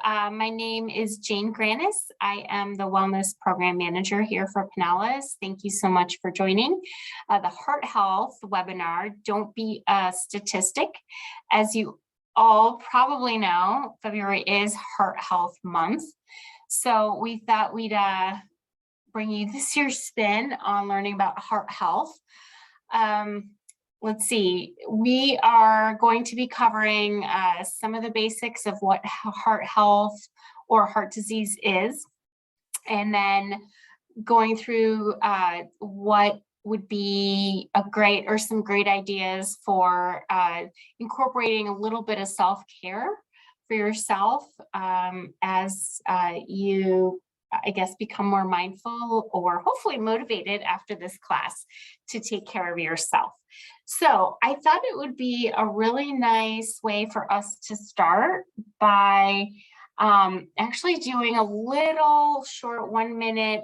My name is Jane Granis. I am the Wellness Program Manager here for Pinellas. Thank you so much for joining the Heart Health webinar, Don't Be a Statistic. As you all probably know, February is Heart Health Month. So we thought we'd bring you this year's spin on learning about heart health. Let's see, we are going to be covering some of the basics of what heart health or heart disease is, and then going through what would be some great ideas for incorporating a little bit of self-care for yourself as you, I guess, become more mindful or hopefully motivated after this class to take care of yourself. So I thought it would be a really nice way for us to start by actually doing a little short 1-minute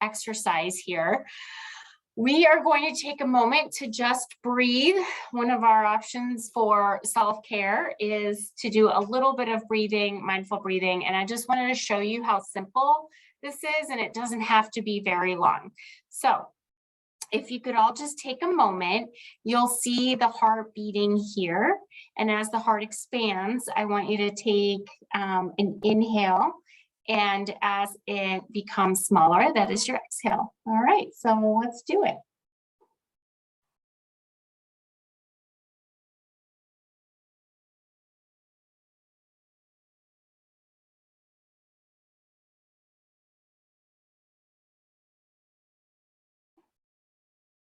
exercise here. We are going to take a moment to just breathe. One of our options for self-care is to do a little bit of breathing, mindful breathing, and I just wanted to show you how simple this is, and it doesn't have to be very long. So if you could all just take a moment, you'll see the heart beating here. And as the heart expands, I want you to take an inhale. And as it becomes smaller, that is your exhale. All right, so let's do it.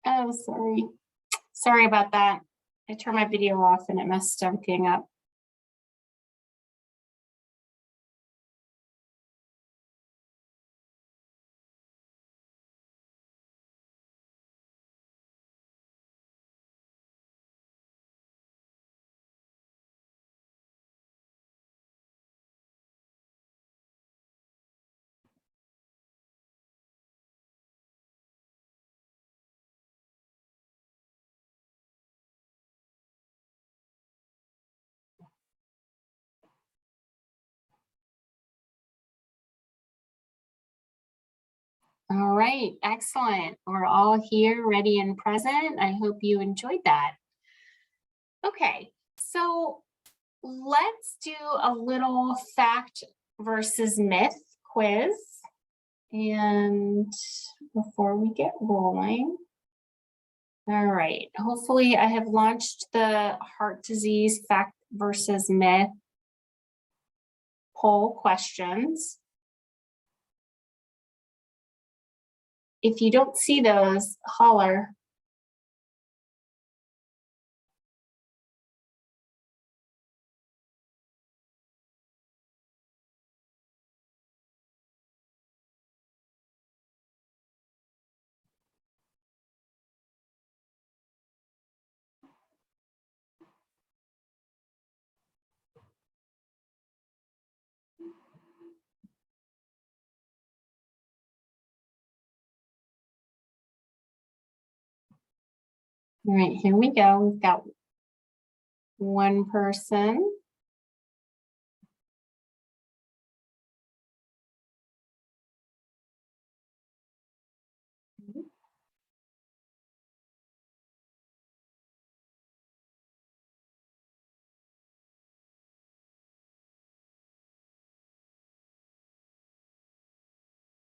Oh, sorry. Sorry about that. I turned my video off and it messed everything up. All right, excellent. We're all here, ready and present. I hope you enjoyed that. Okay, so let's do a little fact versus myth quiz. And before we get rolling, all right, hopefully I have launched the heart disease fact versus myth poll questions. If you don't see those, holler. All right, here we go. We've got one person.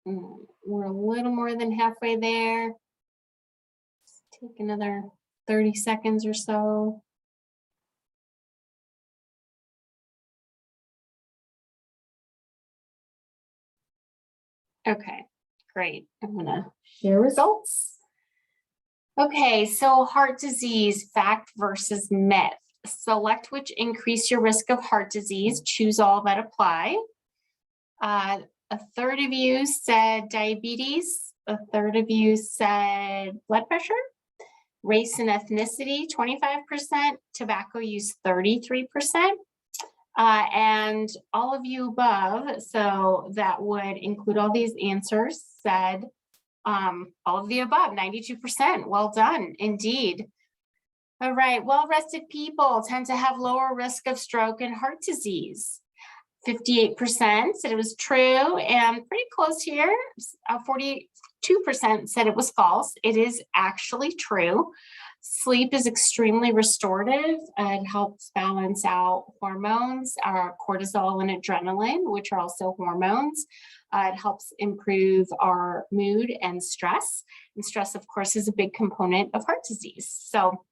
We're a little more than halfway there. Let's take another 30 seconds or so. Okay, great. I'm gonna share results. Okay, so heart disease, fact versus myth. Select which increase your risk of heart disease. Choose all that apply. A third of you said diabetes. A third of you said blood pressure. Race and ethnicity, 25%. Tobacco use, 33%. And all of you above, so that would include all these answers, said all of the above, 92%. Well done, indeed. All right, well-rested people tend to have lower risk of stroke and heart disease. 58% said it was true, and pretty close here, 42% said it was false. It is actually true. Sleep is extremely restorative and helps balance out hormones, our cortisol and adrenaline, which are also hormones. It helps improve our mood and stress. And stress, of course, is a big component of heart disease. So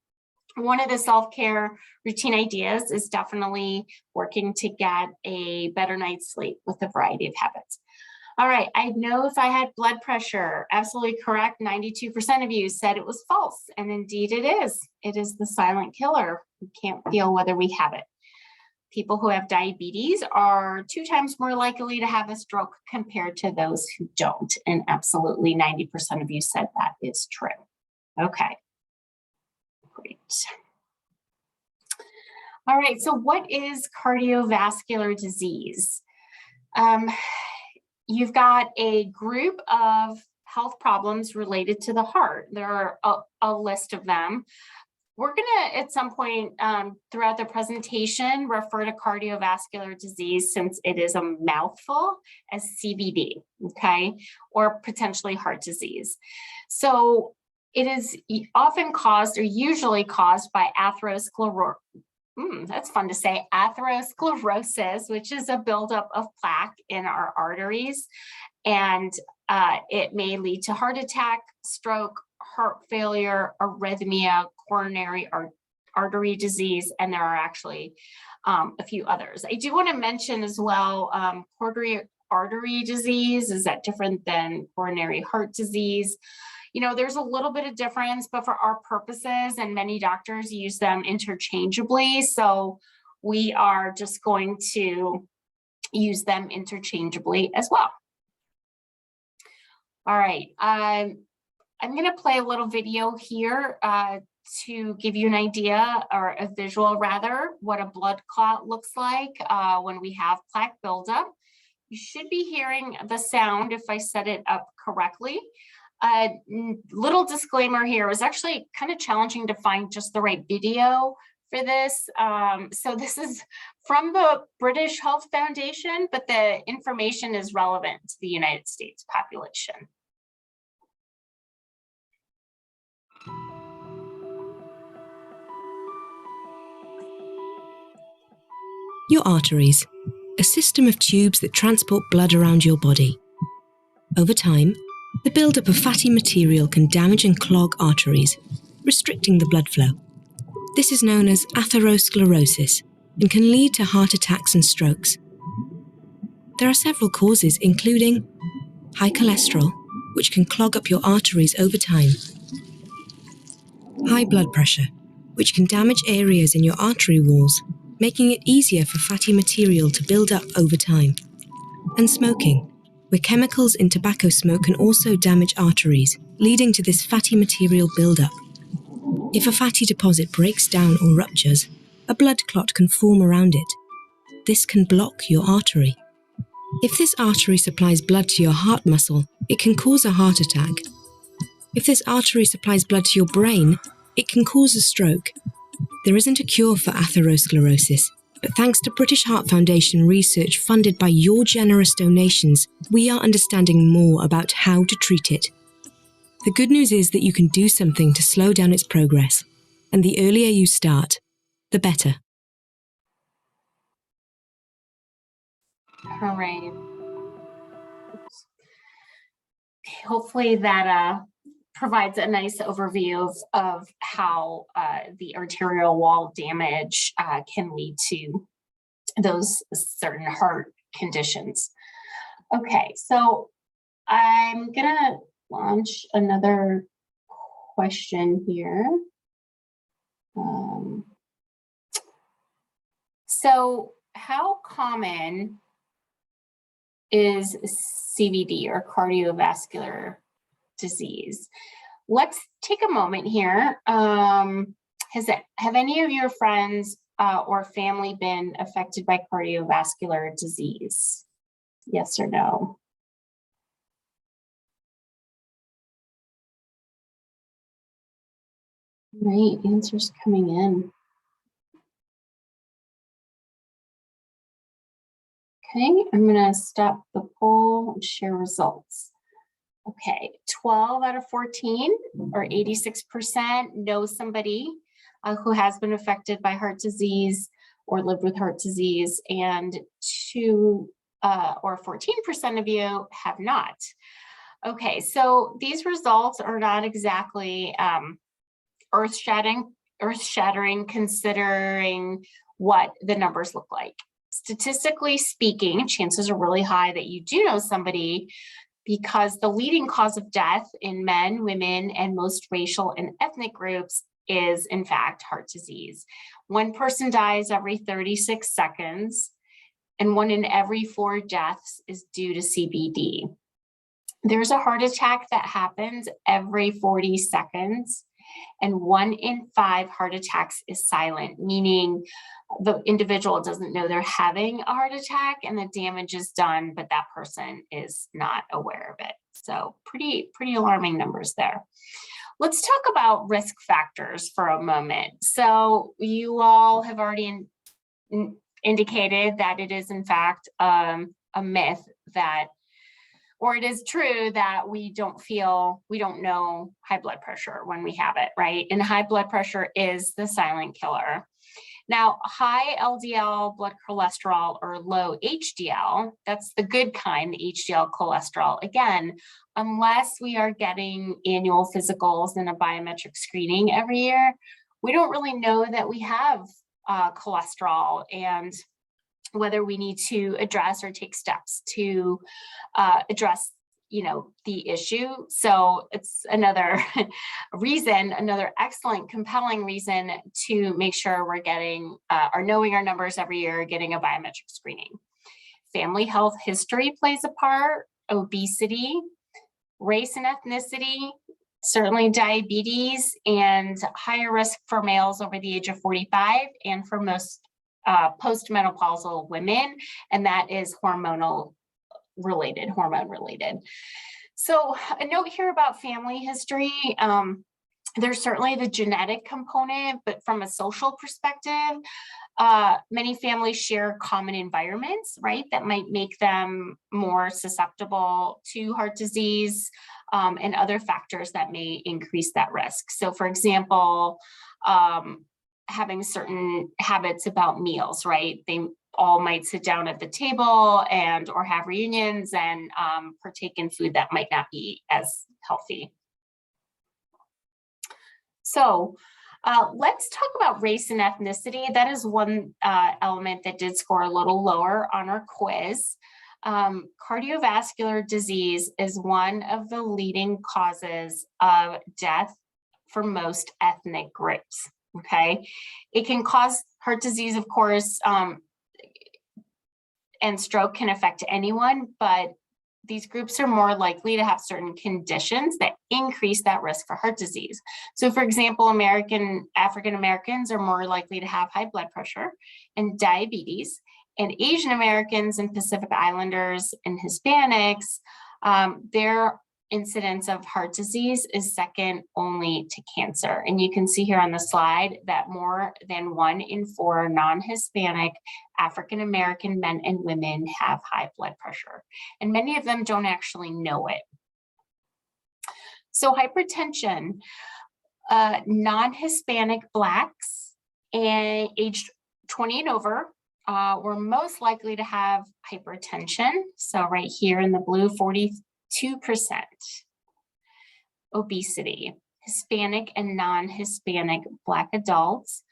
one of the self-care routine ideas is definitely working to get a better night's sleep with a variety of habits. All right, I know if I had blood pressure, absolutely correct. 92% of you said it was false, and indeed it is. It is the silent killer. We can't feel whether we have it. People who have diabetes are 2 times more likely to have a stroke compared to those who don't, and absolutely 90% of you said that is true. Okay. Great. All right, so what is cardiovascular disease? You've got a group of health problems related to the heart. There are a list of them. We're gonna, at some point throughout the presentation, refer to cardiovascular disease, since it is a mouthful, as CVD, okay, or potentially heart disease. So it is often caused, or usually caused, by atherosclerosis. That's fun to say, atherosclerosis, which is a buildup of plaque in our arteries. And it may lead to heart attack, stroke, heart failure, arrhythmia, coronary artery disease, and there are actually a few others. I do want to mention as well, coronary artery disease, is that different than coronary heart disease? You know, there's a little bit of difference, but for our purposes, and many doctors use them interchangeably, so we are just going to use them interchangeably as well. All right, I'm going to play a little video here to give you an idea, or a visual rather, what a blood clot looks like when we have plaque buildup. You should be hearing the sound if I set it up correctly. Little disclaimer here, it was actually kind of challenging to find just the right video for this. So this is from the British Health Foundation, but the information is relevant to the United States population. Your arteries, a system of tubes that transport blood around your body. Over time, the buildup of fatty material can damage and clog arteries, restricting the blood flow. This is known as atherosclerosis and can lead to heart attacks and strokes. There are several causes, including high cholesterol, which can clog up your arteries over time, high blood pressure, which can damage areas in your artery walls, making it easier for fatty material to build up over time, and smoking, where chemicals in tobacco smoke can also damage arteries, leading to this fatty material buildup. If a fatty deposit breaks down or ruptures, a blood clot can form around it. This can block your artery. If this artery supplies blood to your heart muscle, it can cause a heart attack. If this artery supplies blood to your brain, it can cause a stroke. There isn't a cure for atherosclerosis, but thanks to British Heart Foundation research funded by your generous donations, we are understanding more about how to treat it. The good news is that you can do something to slow down its progress, and the earlier you start, the better. All right. Hopefully that provides a nice overview of how the arterial wall damage can lead to those certain heart conditions. Okay, so I'm gonna launch another question here. So how common is CVD, or cardiovascular disease? Let's take a moment here. Have any of your friends or family been affected by cardiovascular disease? Yes or no? Right, answers coming in. Okay, I'm going to stop the poll and share results. Okay, 12 out of 14 or 86% know somebody who has been affected by heart disease or lived with heart disease, and 2 or 14% of you have not. Okay, so these results are not exactly earth-shattering considering what the numbers look like. Statistically speaking, chances are really high that you do know somebody, because the leading cause of death in men, women, and most racial and ethnic groups is, in fact, heart disease. One person dies every 36 seconds, and 1 in every 4 deaths is due to CVD. There's a heart attack that happens every 40 seconds, and 1 in 5 heart attacks is silent, meaning the individual doesn't know they're having a heart attack and the damage is done, but that person is not aware of it. So pretty alarming numbers there. Let's talk about risk factors for a moment. So you all have already indicated that it is in fact a myth that, or it is true that we don't know high blood pressure when we have it, right? And high blood pressure is the silent killer. Now, high LDL blood cholesterol or low HDL, that's the good kind, the HDL cholesterol. Again, unless we are getting annual physicals and a biometric screening every year, we don't really know that we have cholesterol and whether we need to address or take steps to address the issue. So it's another reason, another excellent, compelling reason to make sure we're getting or knowing our numbers every year, getting a biometric screening. Family health history plays a part, obesity, race and ethnicity, certainly diabetes, and higher risk for males over the age of 45 and for most postmenopausal women, and that is hormone related. So a note here about family history. There's certainly the genetic component, but from a social perspective, many families share common environments, right, that might make them more susceptible to heart disease and other factors that may increase that risk. So for example, having certain habits about meals, right? They all might sit down at the table and or have reunions and partake in food that might not be as healthy. So let's talk about race and ethnicity. That is one element that did score a little lower on our quiz. Cardiovascular disease is one of the leading causes of death for most ethnic groups. Okay, it can cause heart disease, of course, and stroke can affect anyone, but these groups are more likely to have certain conditions that increase that risk for heart disease. So for example, African Americans are more likely to have high blood pressure and diabetes, and Asian Americans and Pacific Islanders and Hispanics, their incidence of heart disease is second only to cancer. And you can see here on the slide that more than 1 in 4 non-Hispanic African American men and women have high blood pressure, and many of them don't actually know it. So hypertension, non-Hispanic Blacks and aged 20 and over were most likely to have hypertension. So right here in the blue, 42%. Obesity, Hispanic and non-Hispanic Black adults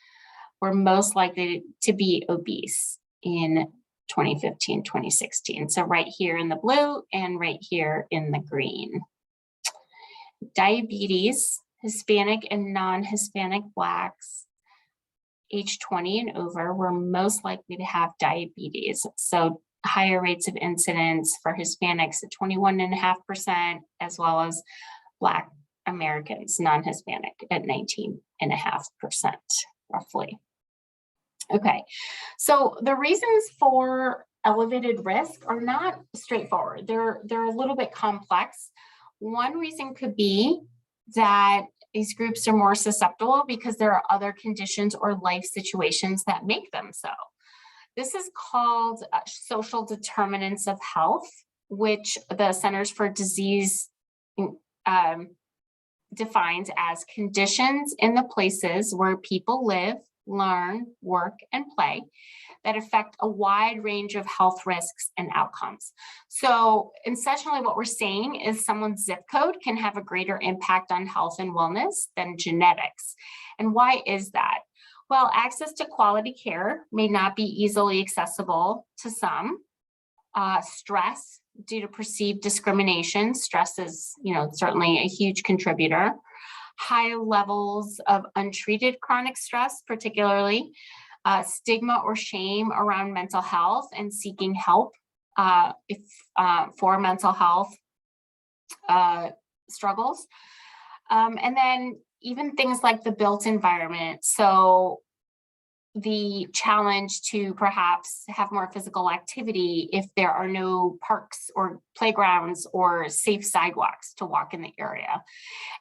were most likely to be obese in 2015, 2016. So right here in the blue and right here in the green. Diabetes, Hispanic and non-Hispanic Blacks age 20 and over were most likely to have diabetes. So higher rates of incidence for Hispanics at 21.5%, as well as Black Americans, non-Hispanic, at 19.5%, roughly. Okay, so the reasons for elevated risk are not straightforward. They're a little bit complex. One reason could be that these groups are more susceptible because there are other conditions or life situations that make them so. This is called social determinants of health, which the Centers for Disease defines as conditions in the places where people live, learn, work, and play that affect a wide range of health risks and outcomes. So essentially what we're saying is someone's zip code can have a greater impact on health and wellness than genetics. And why is that? Well, access to quality care may not be easily accessible to some. Stress due to perceived discrimination. Stress is, certainly a huge contributor. High levels of untreated chronic stress, particularly stigma or shame around mental health and seeking help for mental health struggles. And then even things like the built environment. So the challenge to perhaps have more physical activity if there are no parks or playgrounds or safe sidewalks to walk in the area.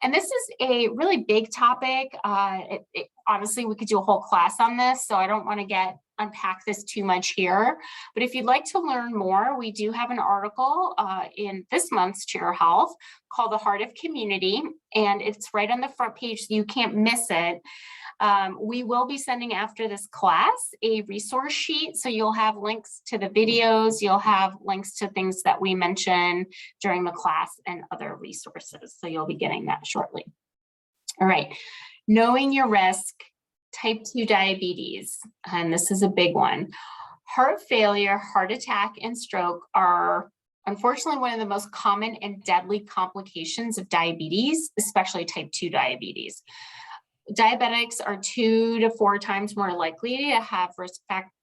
And this is a really big topic. Honestly, we could do a whole class on this, so I don't want to unpack this too much here. But if you'd like to learn more, we do have an article in this month's Cheer Health called The Heart of Community, and it's right on the front page, so you can't miss it. We will be sending after this class a resource sheet. So you'll have links to the videos, you'll have links to things that we mention during the class and other resources. So you'll be getting that shortly. All right, knowing your risk, type 2 diabetes, and this is a big one. Heart failure, heart attack, and stroke are unfortunately one of the most common and deadly complications of diabetes, especially type 2 diabetes. Diabetics are 2 to 4 times more likely to have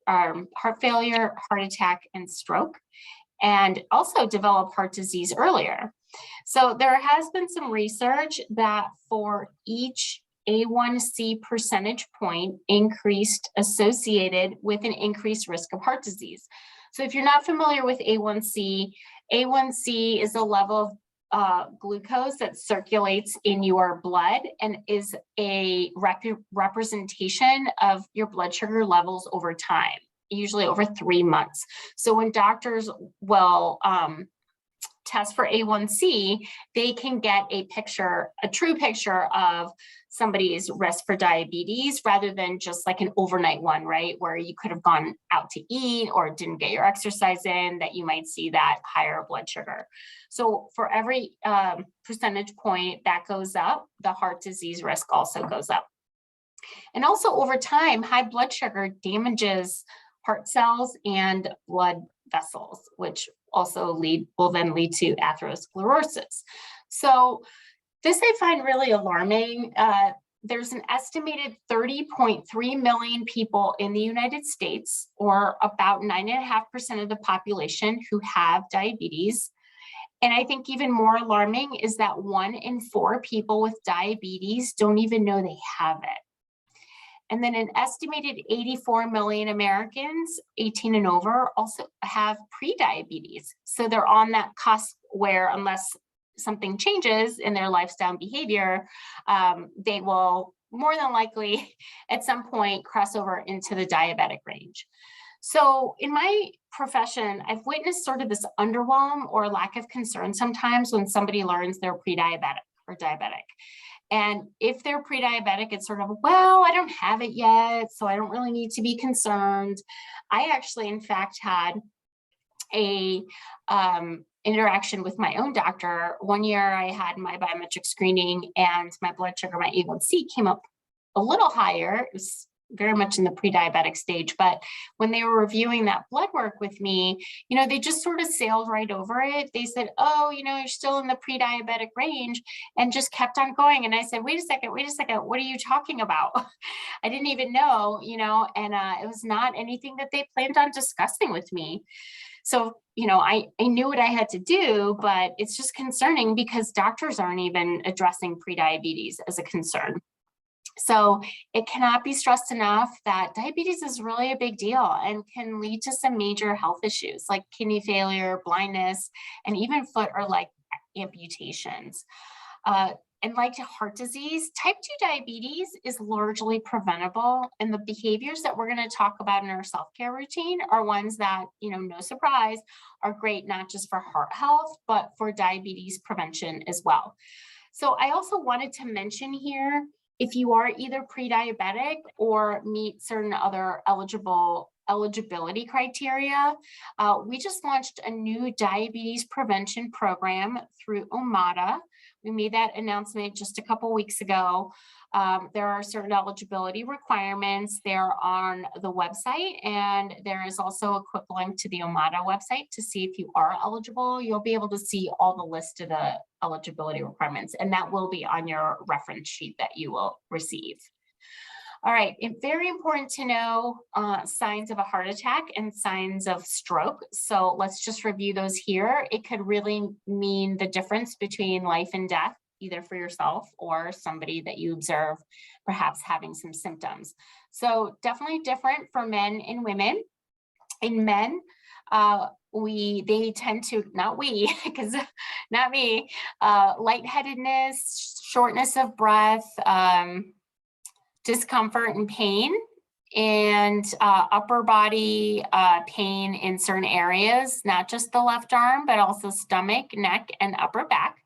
heart failure, heart attack, and stroke, and also develop heart disease earlier. So there has been some research that for each A1C percentage point increased associated with an increased risk of heart disease. So if you're not familiar with A1C, A1C is a level of glucose that circulates in your blood and is a representation of your blood sugar levels over time, usually over 3 months. So when doctors will test for A1C, they can get a true picture of somebody's risk for diabetes rather than just like an overnight one, right? Where you could have gone out to eat or didn't get your exercise in, that you might see that higher blood sugar. So for every percentage point that goes up, the heart disease risk also goes up. And also over time, high blood sugar damages heart cells and blood vessels, which also will then lead to atherosclerosis. So this I find really alarming. There's an estimated 30.3 million people in the United States, or about 9.5% of the population, who have diabetes. And I think even more alarming is that 1 in 4 people with diabetes don't even know they have it. And then an estimated 84 million Americans 18 and over also have prediabetes. So they're on that cusp where, unless something changes in their lifestyle and behavior, they will more than likely at some point cross over into the diabetic range. So in my profession, I've witnessed sort of this underwhelm or lack of concern sometimes when somebody learns they're pre-diabetic or diabetic. And if they're pre-diabetic, it's sort of, well, I don't have it yet, so I don't really need to be concerned. I actually, in fact, had a interaction with my own doctor. One year I had my biometric screening and my blood sugar, my A1C, came up a little higher. It was very much in the pre-diabetic stage, but when they were reviewing that blood work with me, they just sort of sailed right over it. They said, oh, you're still in the pre-diabetic range, and just kept on going. And I said, wait a second, what are you talking about? I didn't even know, and it was not anything that they planned on discussing with me. So, I knew what I had to do, but it's just concerning because doctors aren't even addressing prediabetes as a concern. So it cannot be stressed enough that diabetes is really a big deal and can lead to some major health issues like kidney failure, blindness, and even foot or leg amputations. And like heart disease, type 2 diabetes is largely preventable. And the behaviors that we're going to talk about in our self-care routine are ones that, no surprise, are great, not just for heart health, but for diabetes prevention as well. So I also wanted to mention here, if you are either pre-diabetic or meet certain other eligibility criteria, we just launched a new diabetes prevention program through OMADA. We made that announcement just a couple weeks ago. There are certain eligibility requirements. They're on the website, and there is also a quick link to the OMADA website to see if you are eligible. You'll be able to see all the list of the eligibility requirements, and that will be on your reference sheet that you will receive. All right, it's very important to know signs of a heart attack and signs of stroke. So let's just review those here. It could really mean the difference between life and death, either for yourself or somebody that you observe perhaps having some symptoms. So definitely different for men and women. In men, they tend to, not we, because not me, lightheadedness, shortness of breath, discomfort and pain, and upper body pain in certain areas, not just the left arm, but also stomach, neck, and upper back,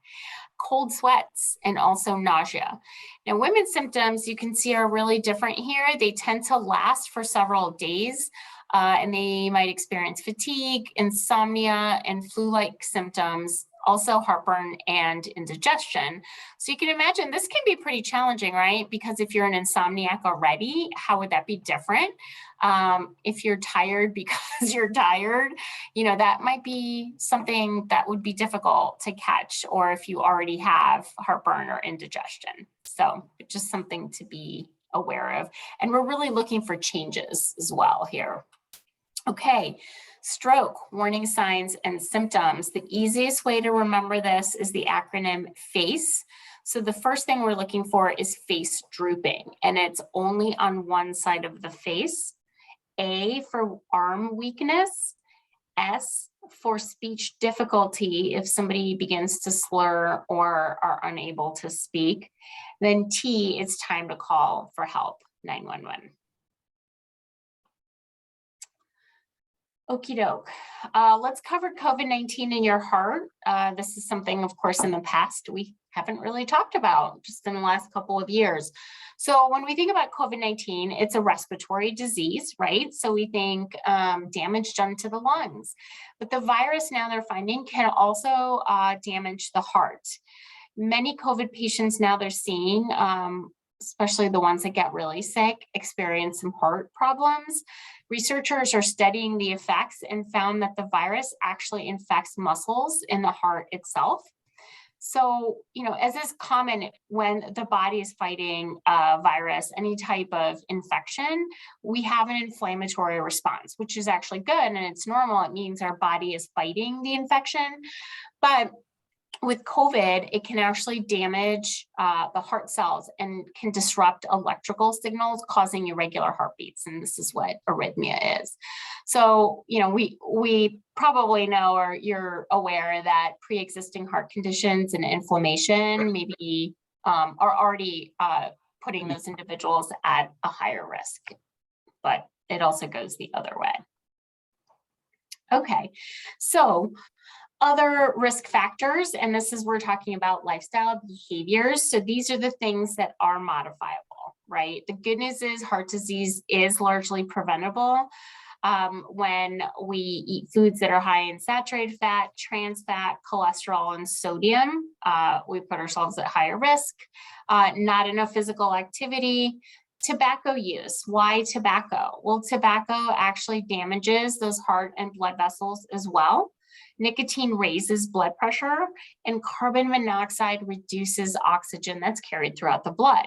cold sweats, and also nausea. Now, women's symptoms you can see are really different here. They tend to last for several days, and they might experience fatigue, insomnia, and flu-like symptoms, also heartburn and indigestion. So you can imagine this can be pretty challenging, right? Because if you're an insomniac already, how would that be different? If you're tired because you're tired, that might be something that would be difficult to catch, or if you already have heartburn or indigestion. So just something to be aware of. And we're really looking for changes as well here. Okay. Stroke, warning signs and symptoms. The easiest way to remember this is the acronym FACE. So the first thing we're looking for is face drooping, and it's only on one side of the face. A for arm weakness. S for speech difficulty if somebody begins to slur or are unable to speak. Then T, it's time to call for help, 911. Okie doke. Let's cover COVID-19 in your heart. This is something, of course, in the past we haven't really talked about just in the last couple of years. So when we think about COVID-19, it's a respiratory disease, right? So we think damage done to the lungs. But the virus now they're finding can also damage the heart. Many COVID patients now they're seeing, especially the ones that get really sick, experience some heart problems. Researchers are studying the effects and found that the virus actually infects muscles in the heart itself. So, as is common when the body is fighting a virus, any type of infection, we have an inflammatory response, which is actually good and it's normal. It means our body is fighting the infection. But with COVID, it can actually damage the heart cells and can disrupt electrical signals, causing irregular heartbeats. And this is what arrhythmia is. So, we probably know, or you're aware that pre-existing heart conditions and inflammation maybe are already putting those individuals at a higher risk, but it also goes the other way. Okay, so other risk factors, and this is, we're talking about lifestyle behaviors. So these are the things that are modifiable, right? The good news is heart disease is largely preventable when we eat foods that are high in saturated fat, trans fat, cholesterol, and sodium. We put ourselves at higher risk. Not enough physical activity. Tobacco use. Why tobacco? Well, tobacco actually damages those heart and blood vessels as well. Nicotine raises blood pressure, and carbon monoxide reduces oxygen that's carried throughout the blood.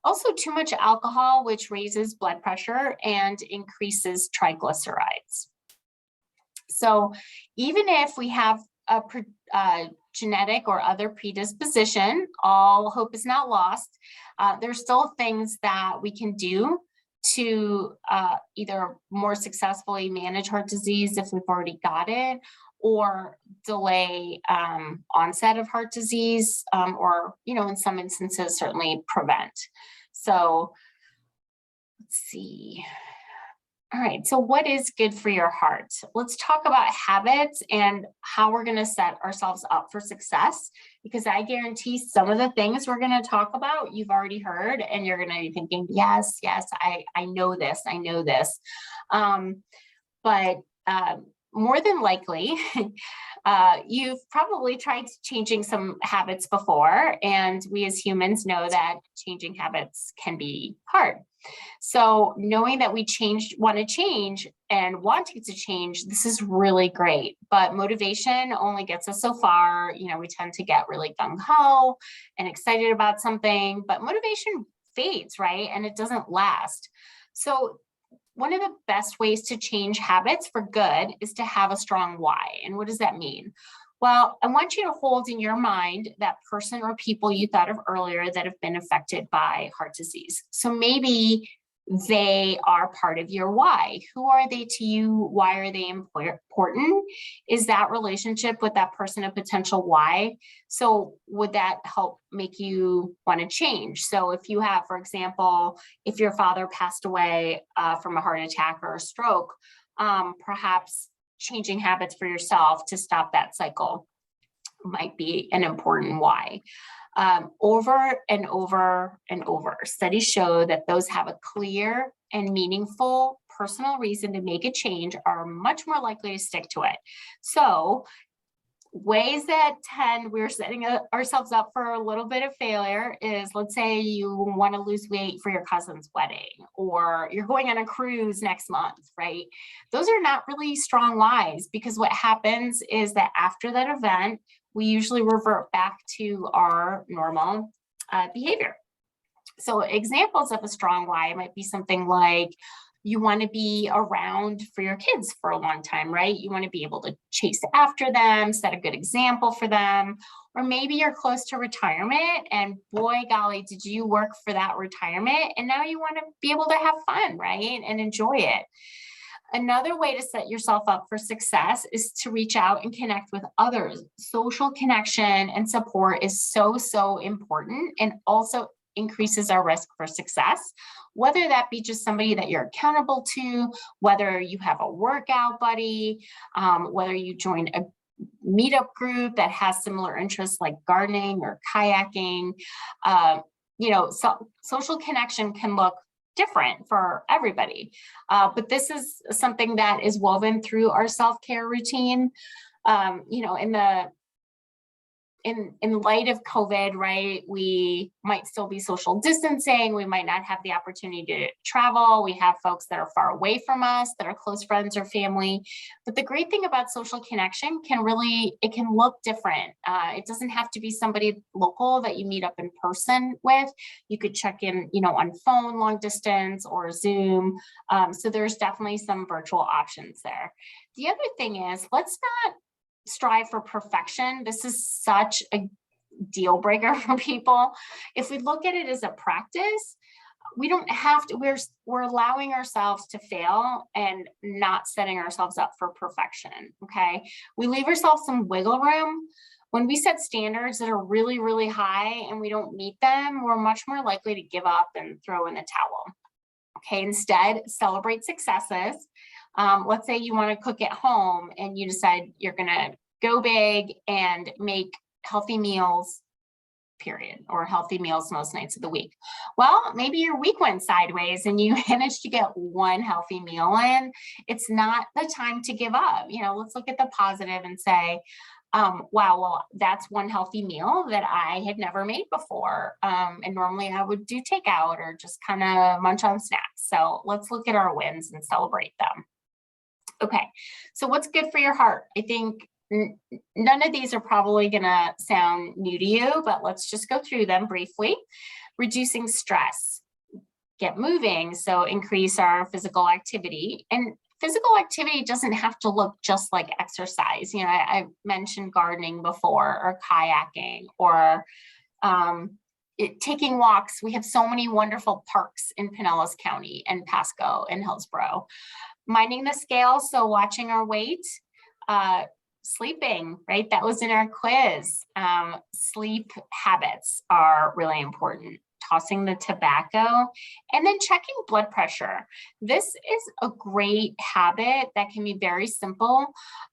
Also, too much alcohol, which raises blood pressure and increases triglycerides. So even if we have a genetic or other predisposition, all hope is not lost. There's still things that we can do to either more successfully manage heart disease if we've already got it, or delay onset of heart disease, or, in some instances, certainly prevent. So let's see. All right, so what is good for your heart? Let's talk about habits and how we're going to set ourselves up for success, because I guarantee some of the things we're going to talk about, you've already heard, and you're going to be thinking, yes, I know this. But more than likely, you've probably tried changing some habits before, and we as humans know that changing habits can be hard. So knowing that we want to change and wanting to change, this is really great. But motivation only gets us so far. We tend to get really gung-ho and excited about something, but motivation fades, right? And it doesn't last. So one of the best ways to change habits for good is to have a strong why. And what does that mean? Well, I want you to hold in your mind that person or people you thought of earlier that have been affected by heart disease. So maybe they are part of your why. Who are they to you? Why are they important? Is that relationship with that person a potential why? So would that help make you want to change? So if you have, for example, if your father passed away from a heart attack or a stroke, perhaps changing habits for yourself to stop that cycle might be an important why. Over and over and over, studies show that those have a clear and meaningful personal reason to make a change are much more likely to stick to it. So ways that we're setting ourselves up for a little bit of failure is, let's say you want to lose weight for your cousin's wedding, or you're going on a cruise next month, right? Those are not really strong whys, because what happens is that after that event, we usually revert back to our normal behavior. So examples of a strong why might be something like you want to be around for your kids for a long time, right? You want to be able to chase after them, set a good example for them. Or maybe you're close to retirement and boy, golly, did you work for that retirement? And now you want to be able to have fun, right? And enjoy it. Another way to set yourself up for success is to reach out and connect with others. Social connection and support is so important, and also increases our risk for success, whether that be just somebody that you're accountable to, whether you have a workout buddy, whether you join a meetup group that has similar interests like gardening or kayaking. Social connection can look different for everybody. But this is something that is woven through our self-care routine. In light of COVID, right, we might still be social distancing. We might not have the opportunity to travel. We have folks that are far away from us, that are close friends or family. But the great thing about social connection can look different. It doesn't have to be somebody local that you meet up in person with. You could check in, on phone, long distance, or Zoom. So there's definitely some virtual options there. The other thing is, let's not strive for perfection. This is such a deal breaker for people. If we look at it as a practice, we don't have to, we're allowing ourselves to fail and not setting ourselves up for perfection. Okay. We leave ourselves some wiggle room. When we set standards that are really, really high and we don't meet them, we're much more likely to give up and throw in the towel. Okay. Instead, celebrate successes. Let's say you want to cook at home and you decide you're going to go big and make healthy meals, period, or healthy meals most nights of the week. Well, maybe your week went sideways and you managed to get one healthy meal in. It's not the time to give up. Let's look at the positive and say, wow, well, that's one healthy meal that I had never made before. And normally I would do takeout or just kind of munch on snacks. So let's look at our wins and celebrate them. Okay, so what's good for your heart? I think none of these are probably going to sound new to you, but let's just go through them briefly. Reducing stress, get moving, so increase our physical activity. And physical activity doesn't have to look just like exercise. I mentioned gardening before, or kayaking, or taking walks. We have so many wonderful parks in Pinellas County and Pasco and Hillsborough. Minding the scale, so watching our weight, sleeping, right? That was in our quiz. Sleep habits are really important. Tossing the tobacco, and then checking blood pressure. This is a great habit that can be very simple.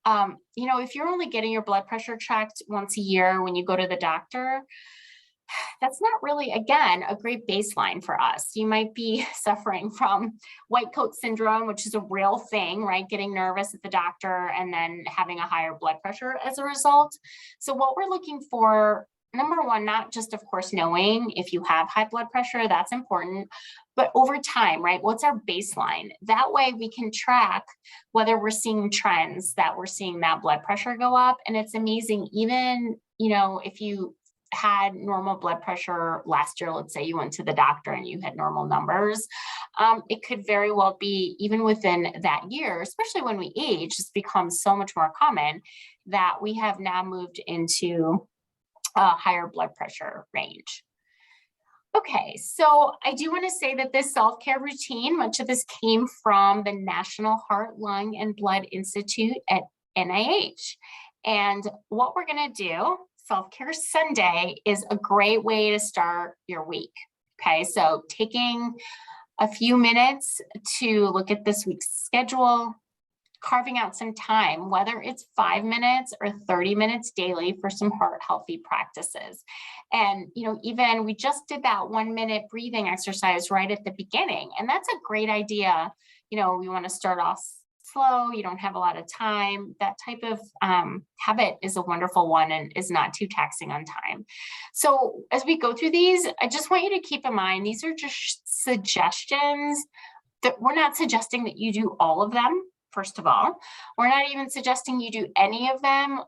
If you're only getting your blood pressure checked once a year when you go to the doctor, that's not really, again, a great baseline for us. You might be suffering from white coat syndrome, which is a real thing, right? Getting nervous at the doctor and then having a higher blood pressure as a result. So what we're looking for, number one, not just, of course, knowing if you have high blood pressure, that's important, but over time, right? What's our baseline? That way we can track whether we're seeing trends that we're seeing that blood pressure go up. And it's amazing, even, if you had normal blood pressure last year, let's say you went to the doctor and you had normal numbers, it could very well be even within that year, especially when we age, it's become so much more common that we have now moved into a higher blood pressure range. Okay, so I do want to say that this self-care routine, much of this came from the National Heart, Lung, and Blood Institute at NIH. And what we're going to do, Self-Care Sunday, is a great way to start your week. Okay, so taking a few minutes to look at this week's schedule, carving out some time, whether it's 5 minutes or 30 minutes daily for some heart healthy practices. And, even we just did that 1 minute breathing exercise right at the beginning. And that's a great idea. We want to start off slow. You don't have a lot of time. That type of habit is a wonderful one and is not too taxing on time. So as we go through these, I just want you to keep in mind, these are just suggestions. That we're not suggesting that you do all of them. First of all, we're not even suggesting you do any of them,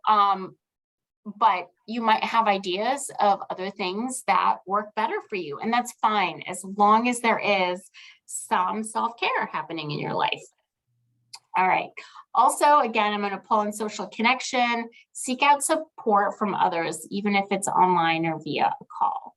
but you might have ideas of other things that work better for you. And that's fine, as long as there is some self-care happening in your life. All right. Also, again, I'm going to pull in social connection, seek out support from others, even if it's online or via a call.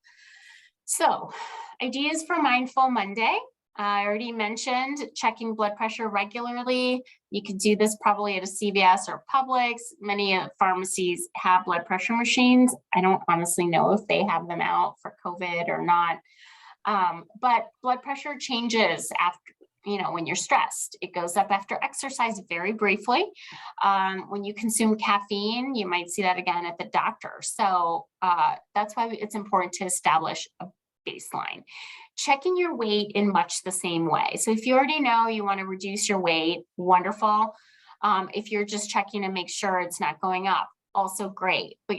So, ideas for Mindful Monday. I already mentioned checking blood pressure regularly. You could do this probably at a CVS or Publix. Many pharmacies have blood pressure machines. I don't honestly know if they have them out for COVID or not. But blood pressure changes after, when you're stressed. It goes up after exercise very briefly. When you consume caffeine, you might see that again at the doctor. So that's why it's important to establish a baseline. Checking your weight in much the same way. So if you already know you want to reduce your weight, wonderful. If you're just checking to make sure it's not going up, also great. But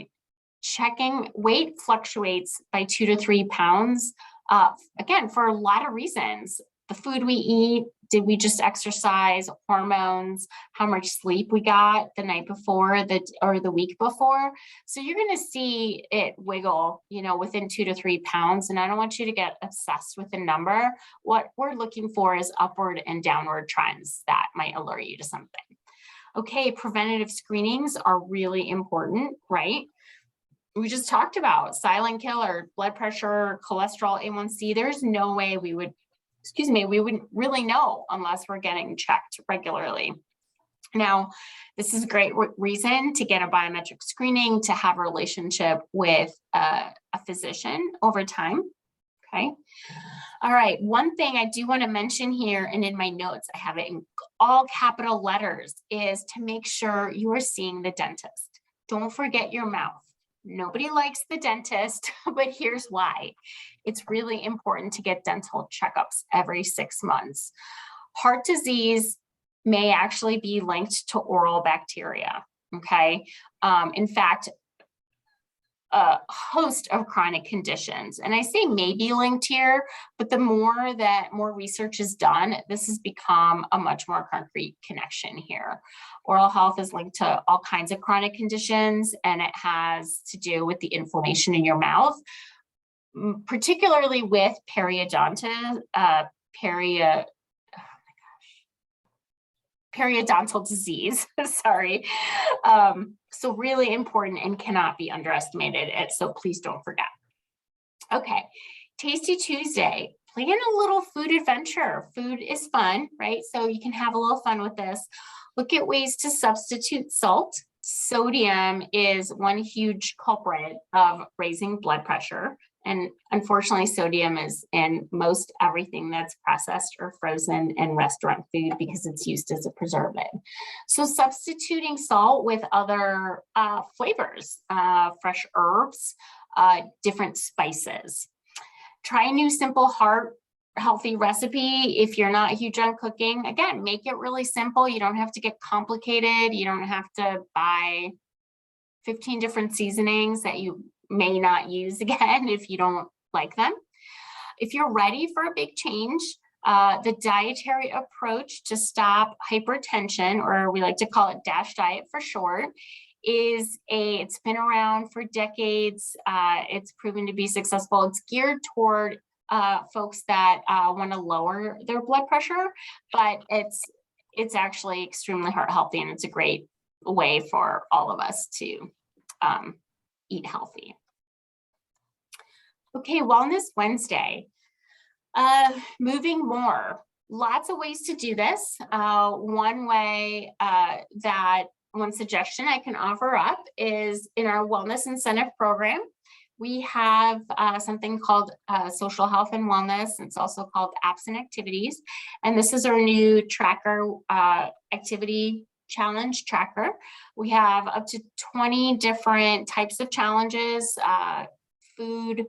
checking weight fluctuates by 2 to 3 pounds, again, for a lot of reasons. The food we eat, did we just exercise, hormones, how much sleep we got the night before or the week before. So you're going to see it wiggle, within 2 to 3 pounds. And I don't want you to get obsessed with the number. What we're looking for is upward and downward trends that might alert you to something. Okay, preventative screenings are really important, right? We just talked about silent killer, blood pressure, cholesterol, A1C. There's no way we wouldn't really know unless we're getting checked regularly. Now, this is a great reason to get a biometric screening, to have a relationship with a physician over time. Okay. All right. One thing I do want to mention here, and in my notes, I have it in all capital letters, is to make sure you are seeing the dentist. Don't forget your mouth. Nobody likes the dentist, but here's why. It's really important to get dental checkups every 6 months. Heart disease may actually be linked to oral bacteria, okay? In fact, a host of chronic conditions. And I say maybe linked here, but the more research is done, this has become a much more concrete connection here. Oral health is linked to all kinds of chronic conditions, and it has to do with the inflammation in your mouth, particularly with periodontal disease, sorry. So really important and cannot be underestimated. So please don't forget. Okay, Tasty Tuesday, plan a little food adventure. Food is fun, right? So you can have a little fun with this. Look at ways to substitute salt. Sodium is one huge culprit of raising blood pressure. And unfortunately, sodium is in most everything that's processed or frozen in restaurant food because it's used as a preservative. So substituting salt with other flavors, fresh herbs, different spices. Try a new simple healthy recipe. If you're not huge on cooking, again, make it really simple. You don't have to get complicated. You don't have to buy 15 different seasonings that you may not use again if you don't like them. If you're ready for a big change, the dietary approach to stop hypertension, or we like to call it DASH diet for short, it's been around for decades. It's proven to be successful. It's geared toward folks that want to lower their blood pressure, but it's actually extremely heart healthy, and it's a great way for all of us to eat healthy. Okay, Wellness Wednesday. Moving more. Lots of ways to do this. One suggestion I can offer up is in our Wellness Incentive Program. We have something called Social Health and Wellness. It's also called Apps and Activities. And this is our new tracker, activity challenge tracker. We have up to 20 different types of challenges, food,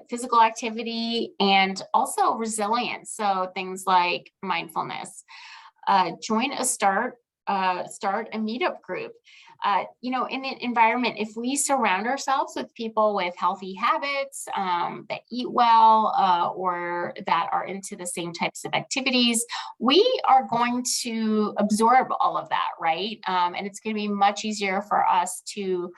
physical activity, and also resilience. So things like mindfulness. Join a start a meetup group. In an environment, if we surround ourselves with people with healthy habits, that eat well, or that are into the same types of activities, we are going to absorb all of that, right? And it's going to be much easier for us to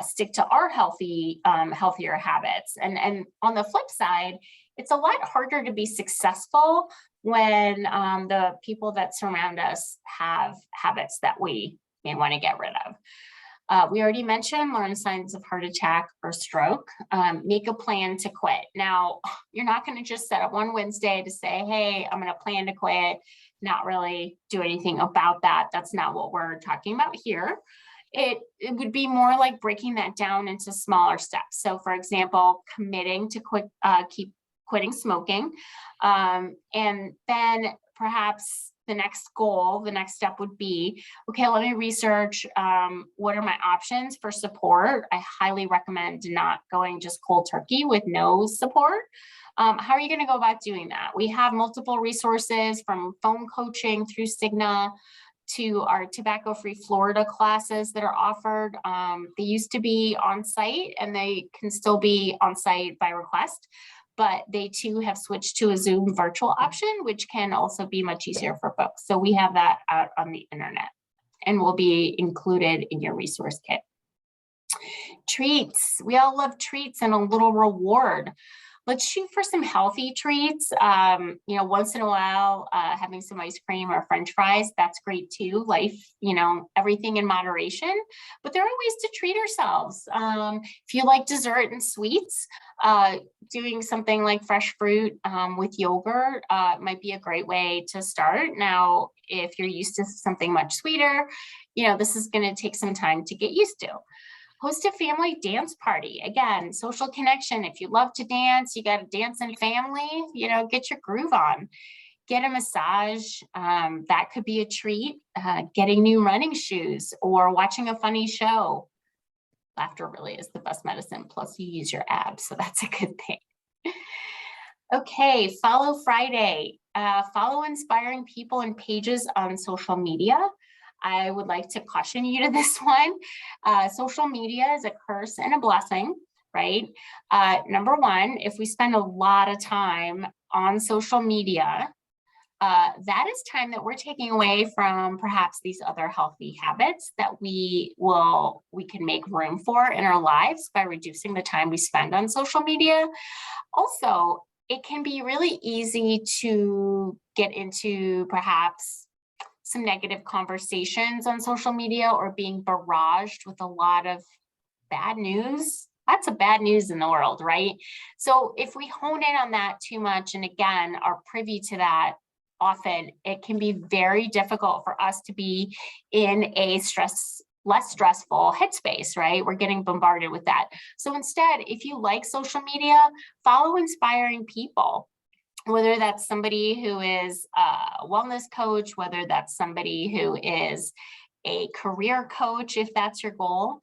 stick to our healthier habits. And on the flip side, it's a lot harder to be successful when the people that surround us have habits that we may want to get rid of. We already mentioned learn signs of heart attack or stroke. Make a plan to quit. Now, you're not going to just set up one Wednesday to say, hey, I'm going to plan to quit, not really do anything about that. That's not what we're talking about here. It would be more like breaking that down into smaller steps. So for example, committing to keep quitting smoking. And then perhaps the next step would be, okay, let me research what are my options for support. I highly recommend not going just cold turkey with no support. How are you going to go about doing that? We have multiple resources from phone coaching through Cigna to our tobacco-free Florida classes that are offered. They used to be on site, and they can still be on site by request, but they too have switched to a Zoom virtual option, which can also be much easier for folks. So we have that out on the internet and will be included in your resource kit. Treats, we all love treats and a little reward. Let's shoot for some healthy treats. Once in a while, having some ice cream or French fries, that's great too. Life, everything in moderation, but there are ways to treat ourselves. If you like dessert and sweets, doing something like fresh fruit with yogurt might be a great way to start. Now, if you're used to something much sweeter, this is going to take some time to get used to. Host a family dance party. Again, social connection. If you love to dance, you got to dance in family, get your groove on. Get a massage. That could be a treat. Getting new running shoes or watching a funny show. Laughter really is the best medicine. Plus you use your abs, so that's a good thing. Okay, Follow Friday. Follow inspiring people and pages on social media. I would like to caution you to this one. Social media is a curse and a blessing, right? Number one, if we spend a lot of time on social media, that is time that we're taking away from perhaps these other healthy habits that we can make room for in our lives by reducing the time we spend on social media. Also, it can be really easy to get into perhaps some negative conversations on social media or being barraged with a lot of bad news. Lots of bad news in the world, right? So if we hone in on that too much, and again, are privy to that often, it can be very difficult for us to be in a stress less stressful headspace, right? We're getting bombarded with that. So instead, if you like social media, follow inspiring people, whether that's somebody who is a wellness coach, whether that's somebody who is a career coach, if that's your goal.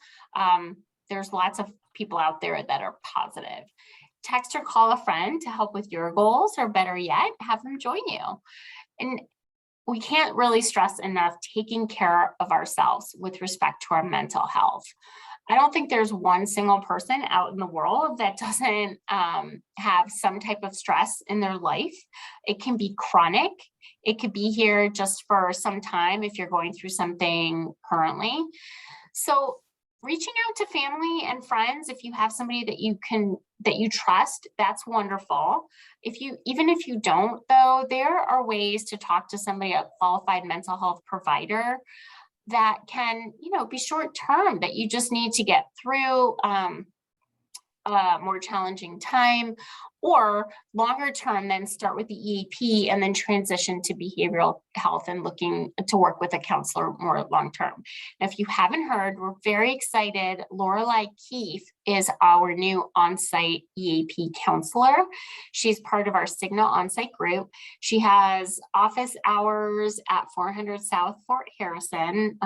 There's lots of people out there that are positive. Text or call a friend to help with your goals, or better yet, have them join you. And we can't really stress enough taking care of ourselves with respect to our mental health. I don't think there's one single person out in the world that doesn't have some type of stress in their life. It can be chronic. It could be here just for some time if you're going through something currently. So reaching out to family and friends, if you have somebody that you trust, that's wonderful. Even if you don't, though, there are ways to talk to somebody, a qualified mental health provider, that can, be short term, that you just need to get through a more challenging time, or longer term, then start with the EAP and then transition to behavioral health and looking to work with a counselor more long term. Now, if you haven't heard, we're very excited. Lorelei Keefe is our new on-site EAP counselor. She's part of our Signal on-site group. She has office hours at 400 South Fort Harrison,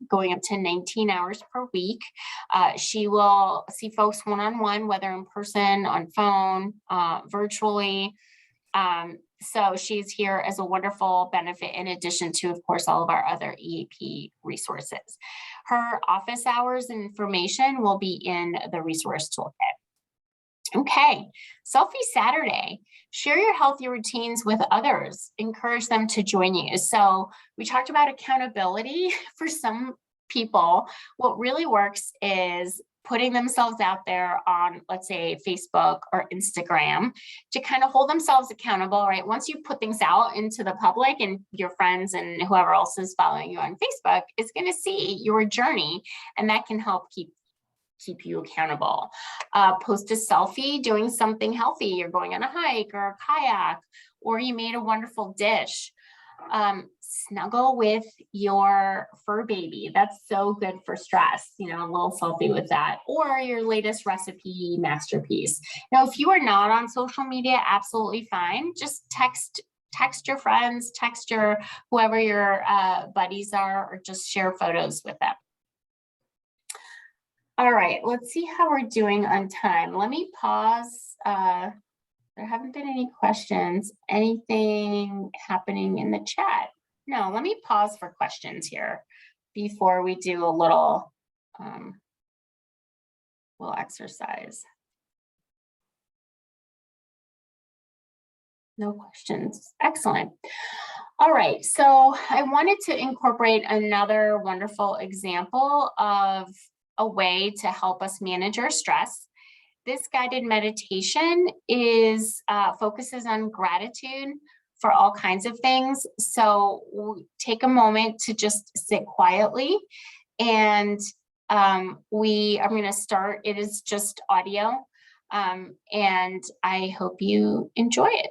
going up to 19 hours per week. She will see folks one-on-one, whether in person, on phone, virtually. So she's here as a wonderful benefit, in addition to, of course, all of our other EAP resources. Her office hours and information will be in the resource toolkit. Okay, Selfie Saturday. Share your healthy routines with others. Encourage them to join you. So we talked about accountability. For some people, what really works is putting themselves out there on, let's say, Facebook or Instagram, to kind of hold themselves accountable, right? Once you put things out into the public, and your friends and whoever else is following you on Facebook is going to see your journey, and that can help keep you accountable. Post a selfie doing something healthy. You're going on a hike or a kayak, or you made a wonderful dish. Snuggle with your fur baby. That's so good for stress, a little selfie with that, or your latest recipe masterpiece. Now, if you are not on social media, absolutely fine. Just text your friends, text your whoever your buddies are, or just share photos with them. All right, let's see how we're doing on time. Let me pause. There haven't been any questions. Anything happening in the chat? No, let me pause for questions here before we do a little exercise. No questions. Excellent. All right, so I wanted to incorporate another wonderful example of a way to help us manage our stress. This guided meditation focuses on gratitude for all kinds of things. So take a moment to just sit quietly, and I'm going to start. It is just audio, and I hope you enjoy it.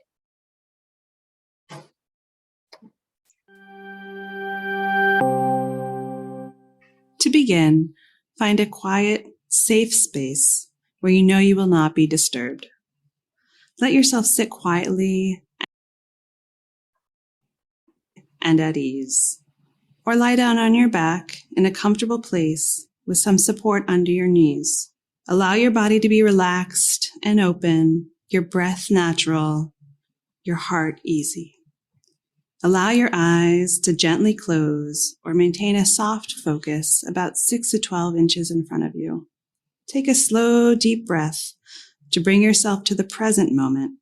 To begin, find a quiet, safe space where you know you will not be disturbed. Let yourself sit quietly and at ease, or lie down on your back in a comfortable place with some support under your knees. Allow your body to be relaxed and open, your breath natural, your heart easy. Allow your eyes to gently close or maintain a soft focus about 6 to 12 inches in front of you. Take a slow, deep breath to bring yourself to the present moment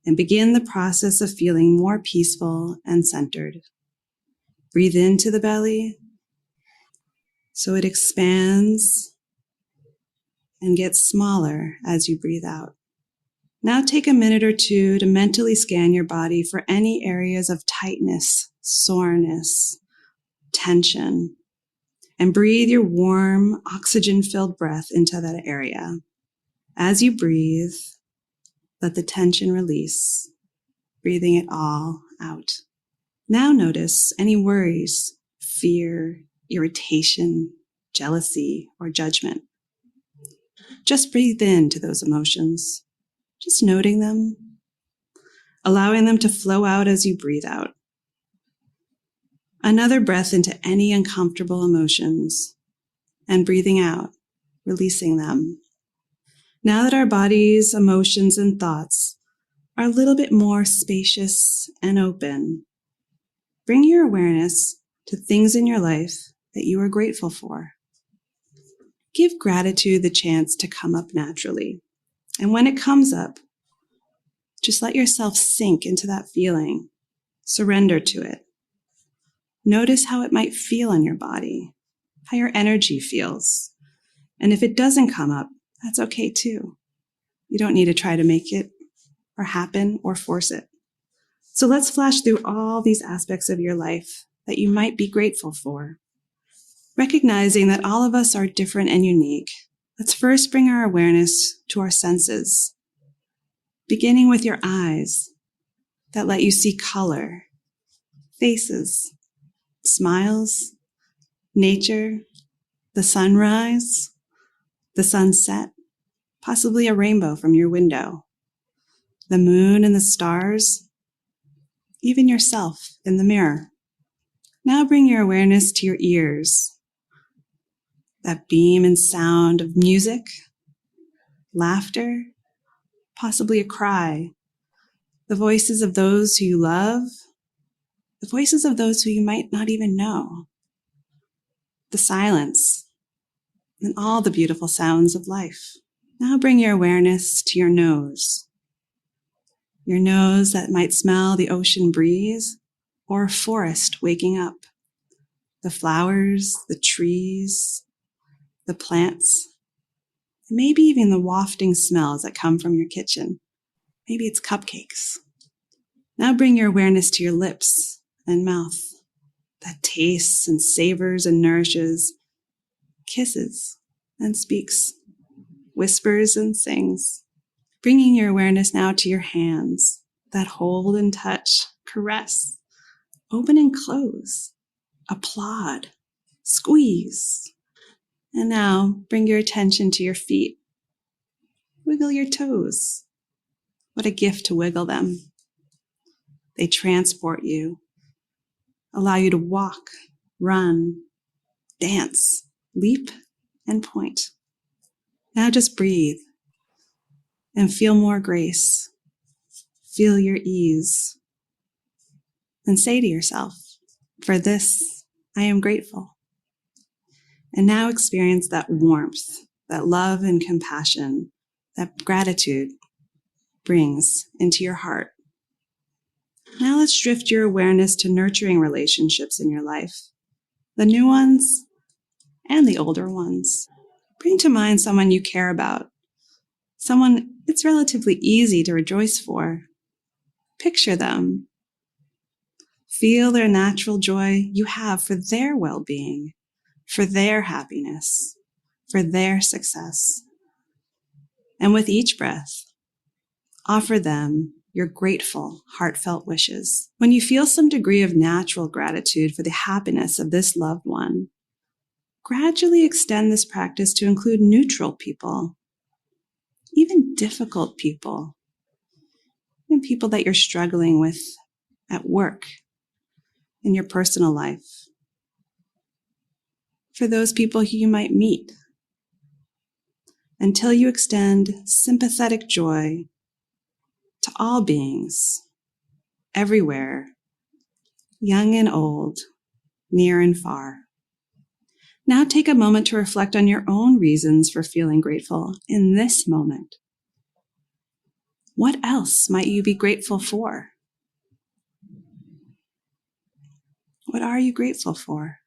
and begin the process of feeling more peaceful and centered. Breathe into the belly so it expands and gets smaller as you breathe out. Now take a minute or two to mentally scan your body for any areas of tightness, soreness, tension, and breathe your warm, oxygen-filled breath into that area. As you breathe, let the tension release, breathing it all out. Now notice any worries, fear, irritation, jealousy, or judgment. Just breathe into those emotions, just noting them, allowing them to flow out as you breathe out. Another breath into any uncomfortable emotions and breathing out, releasing them. Now that our bodies, emotions, and thoughts are a little bit more spacious and open, bring your awareness to things in your life that you are grateful for. Give gratitude the chance to come up naturally. And when it comes up, just let yourself sink into that feeling. Surrender to it. Notice how it might feel in your body, how your energy feels. And if it doesn't come up, that's okay too. You don't need to try to make it or happen or force it. So let's flash through all these aspects of your life that you might be grateful for. Recognizing that all of us are different and unique, let's first bring our awareness to our senses, beginning with your eyes that let you see color, faces, smiles, nature, the sunrise, the sunset, possibly a rainbow from your window, the moon and the stars, even yourself in the mirror. Now bring your awareness to your ears, that beam and sound of music, laughter, possibly a cry, the voices of those who you love, the voices of those who you might not even know, the silence, and all the beautiful sounds of life. Now bring your awareness to your nose that might smell the ocean breeze or a forest waking up, the flowers, the trees, the plants, and maybe even the wafting smells that come from your kitchen. Maybe it's cupcakes. Now bring your awareness to your lips and mouth that tastes and savors and nourishes, kisses and speaks, whispers and sings. Bringing your awareness now to your hands that hold and touch, caress, open and close, applaud, squeeze. And now bring your attention to your feet. Wiggle your toes. What a gift to wiggle them. They transport you, allow you to walk, run, dance, leap, and point. Now just breathe and feel more grace. Feel your ease. And say to yourself, for this, I am grateful. And now experience that warmth, that love and compassion, that gratitude brings into your heart. Now let's drift your awareness to nurturing relationships in your life, the new ones and the older ones. Bring to mind someone you care about, someone it's relatively easy to rejoice for. Picture them. Feel their natural joy you have for their well-being, for their happiness, for their success. And with each breath, offer them your grateful, heartfelt wishes. When you feel some degree of natural gratitude for the happiness of this loved one, gradually extend this practice to include neutral people, even difficult people, even people that you're struggling with at work, in your personal life, for those people who you might meet, until you extend sympathetic joy to all beings, everywhere, young and old, near and far. Now take a moment to reflect on your own reasons for feeling grateful in this moment. What else might you be grateful for? What are you grateful for?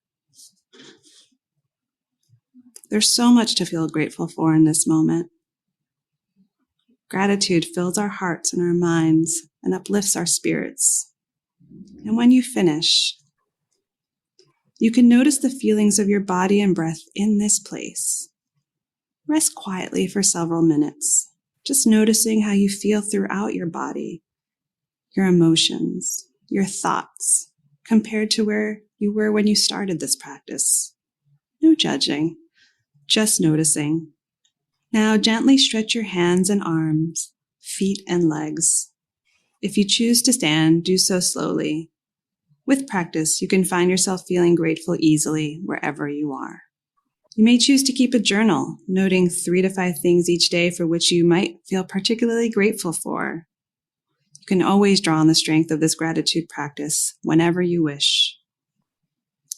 There's so much to feel grateful for in this moment. Gratitude fills our hearts and our minds and uplifts our spirits. And when you finish, you can notice the feelings of your body and breath in this place. Rest quietly for several minutes, just noticing how you feel throughout your body, your emotions, your thoughts, compared to where you were when you started this practice. No judging, just noticing. Now gently stretch your hands and arms, feet and legs. If you choose to stand, do so slowly. With practice, you can find yourself feeling grateful easily wherever you are. You may choose to keep a journal, noting 3 to 5 things each day for which you might feel particularly grateful for. You can always draw on the strength of this gratitude practice whenever you wish.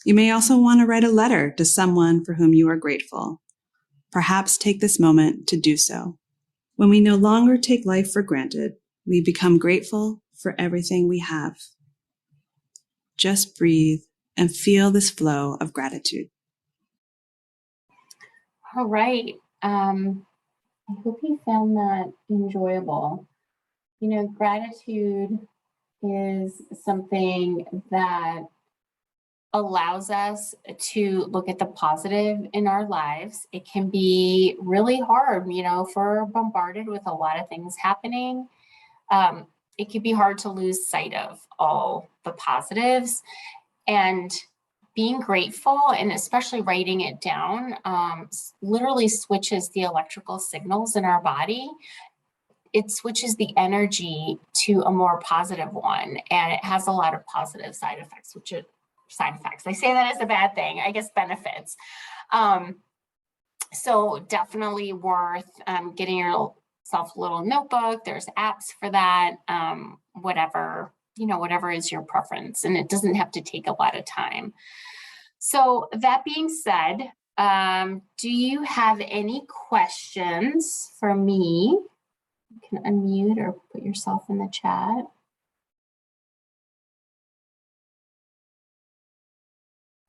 You may also want to write a letter to someone for whom you are grateful. Perhaps take this moment to do so. When we no longer take life for granted, we become grateful for everything we have. Just breathe and feel this flow of gratitude. All right. I hope you found that enjoyable. You know, gratitude is something that allows us to look at the positive in our lives. It can be really hard, you know, if we're bombarded with a lot of things happening. It can be hard to lose sight of all the positives, and being grateful, and especially writing it down, literally switches the electrical signals in our body. It switches the energy to a more positive one, and it has a lot of positive side effects, I say that as a bad thing, I guess benefits. So definitely worth getting yourself a little notebook. There's apps for that, whatever is your preference, and it doesn't have to take a lot of time. So that being said, do you have any questions for me? You can unmute or put yourself in the chat.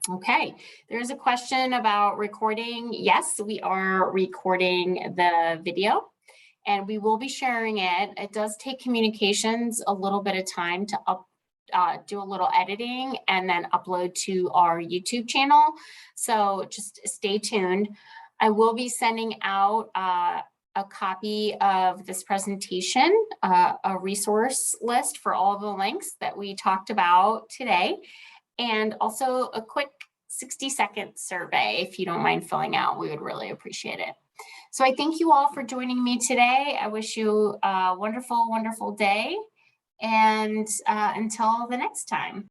Okay, there's a question about recording. Yes, we are recording the video, and we will be sharing it. It does take communications a little bit of time to do a little editing and then upload to our YouTube channel. So just stay tuned. I will be sending out a copy of this presentation, a resource list for all the links that we talked about today, and also a quick 60-second survey if you don't mind filling out. We would really appreciate it. So I thank you all for joining me today. I wish you a wonderful, wonderful day. And until the next time.